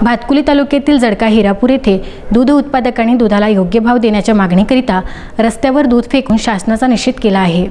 भातकुली तालुक्यातील जळका हिरापूर येथे दूध उत्पादकांनी दुधाला योग्य भाव देण्याच्या मागणीकरिता रस्त्यावर दूध फेकून शासनाचा निषेध केला आहे।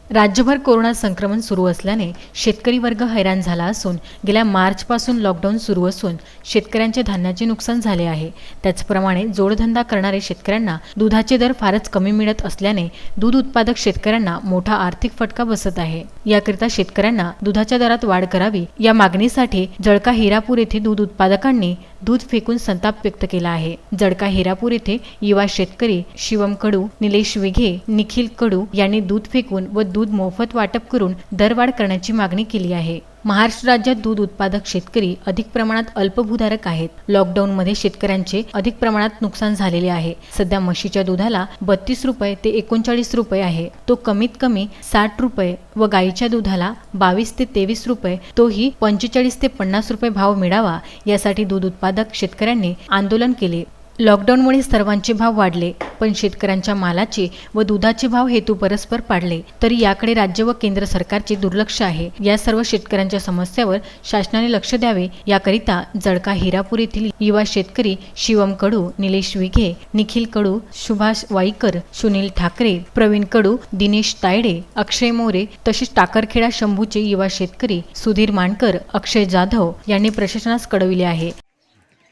राज्यभर कोरोना संक्रमण सुरू असल्याने शेतकरी वर्ग हैराण झाला असून गेल्या मार्चपासून लॉकडाऊन सुरू असून शेतकऱ्यांचे धान्याचे नुकसान झाले आहे। त्याचप्रमाणे जोडधंदा करणारे शेतकऱ्यांना दुधाचे दर फारच कमी मिळत असल्याने दूध उत्पादक शेतकऱ्यांना मोठा आर्थिक फटका बसत आहे। याकरिता शेतकऱ्यांना दुधाच्या दरात वाढ करावी या मागणीसाठी जळका हिरापूर येथे दूध उत्पादकांनी दूध फेकून संताप व्यक्त केला आहे। जळका हिरापूर येथे युवा शेतकरी शिवम कडू, निलेश विघे, निखिल कडू यांनी दूध फेकून व दूध मोफत वाटप करून दरवाढ करण्याची मागणी केली आहे। महाराष्ट्र राज्यात दूध उत्पादक शेतकरी अधिक प्रमाणात अल्पभूधारक आहेत। लॉकडाऊन मध्ये शेतकऱ्यांचे अधिक प्रमाणात नुकसान झालेले आहे। सध्या म्हशीच्या दुधाला 32 रुपये ते 39 रुपये आहे, तो कमीत कमी 60 रुपये व गाईच्या दुधाला 22 ते 23 रुपये, तोही 45 ते 50 रुपये भाव मिळावा यासाठी दूध उत्पादक शेतकऱ्यांनी आंदोलन केले। लॉकडाऊनमुळे सर्वांचे भाव वाढले, पण शेतकऱ्यांच्या मालाचे व दुधाचे भाव हेतू परस्पर पाडले तरी याकडे राज्य व केंद्र सरकारचे दुर्लक्ष आहे। या सर्व शेतकऱ्यांच्या समस्यावर शासनाने लक्ष द्यावे याकरिता जळका हिरापूर येथील युवा शेतकरी शिवम कडू, निलेश विघे, निखिल कडू, सुभाष वाईकर, सुनील ठाकरे, प्रवीण कडू, दिनेश तायडे, अक्षय मोरे तसेच टाकरखेडा शंभूचे युवा शेतकरी सुधीर मानकर, अक्षय जाधव यांनी प्रशासनास कळविले आहे।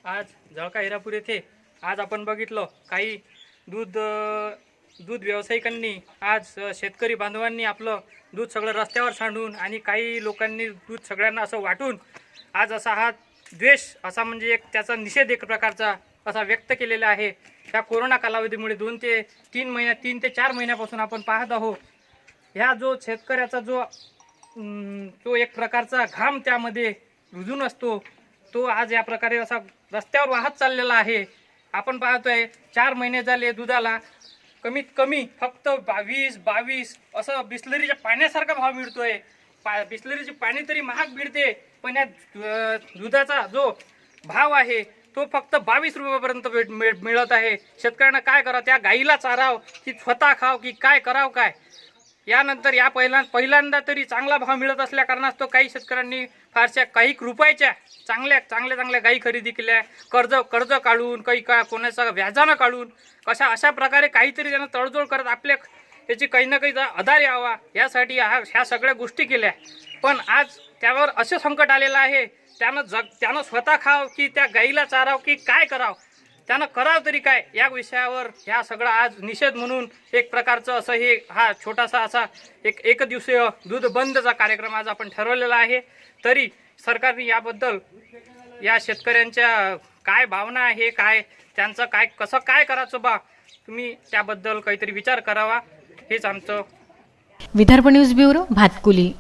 आज जळका हिरापूर येथे आज आपण बघितलं काही दूध व्यावसायिकांनी आज शेतकरी बांधवांनी आपलं दूध सगळं रस्त्यावर सांडून आणि काही लोकांनी दूध सगळ्यांना असं वाटून आज असा हा द्वेष असा म्हणजे एक त्याचा निषेध एक प्रकारचा असा व्यक्त केलेला आहे। त्या कोरोना कालावधीमुळे 2 ते 4 महिन्यापासून आपण पाहत आहोत ह्या जो शेतकऱ्याचा जो एक प्रकारचा घाम त्यामध्ये रुजून असतो तो आज या प्रकारे असा रस्त्यावर वाहत चाललेला आहे। आपण पाहतोय 4 महिने झाले दुधाला कमीत कमी फक्त 22 असं बिस्लरीच्या पाण्यासारखा भाव मिळतोय। बिस्लरीचे पाणी तरी महाग मिळते, पण या दुधाचा जो भाव आहे तो फक्त 22 रुपयापर्यंत मिळत आहे। शेतकऱ्यांना काय करावं, त्या गाईला चाराव की स्वतः खाव की काय करावं काय। यानंतर या पहिल्यांदा तरी चांगला भाव मिळत असल्या कारणास्तव काही शेतकऱ्यांनी फारशा काही रुपयाच्या चांगल्या गाई खरेदी केल्या, कर्ज काढून काही कोणाचा व्याजानं काढून अशा प्रकारे काहीतरी त्यांना तडजोड करत आपल्या याची काही ना काही आधार यावा यासाठी ह्या सगळ्या गोष्टी केल्या। पण आज त्यावर असं संकट आलेलं आहे, त्यानं स्वतः खाव की त्या गाईला चाराव की काय करावं, त्यानं करावं तरी काय या विषयावर ह्या सगळा आज निषेध म्हणून एक प्रकारचं असं हा छोटासा असा एक दिवसीय दूध बंदचा कार्यक्रम आज आपण ठरवलेला आहे। तरी सरकारने याबद्दल या शेतकऱ्यांच्या काय भावना आहे, काय त्यांचं कसं करायचं बा, तुम्ही त्याबद्दल काहीतरी विचार करावा हेच आमचं। Vidarbha news bureau, Bhatkuli.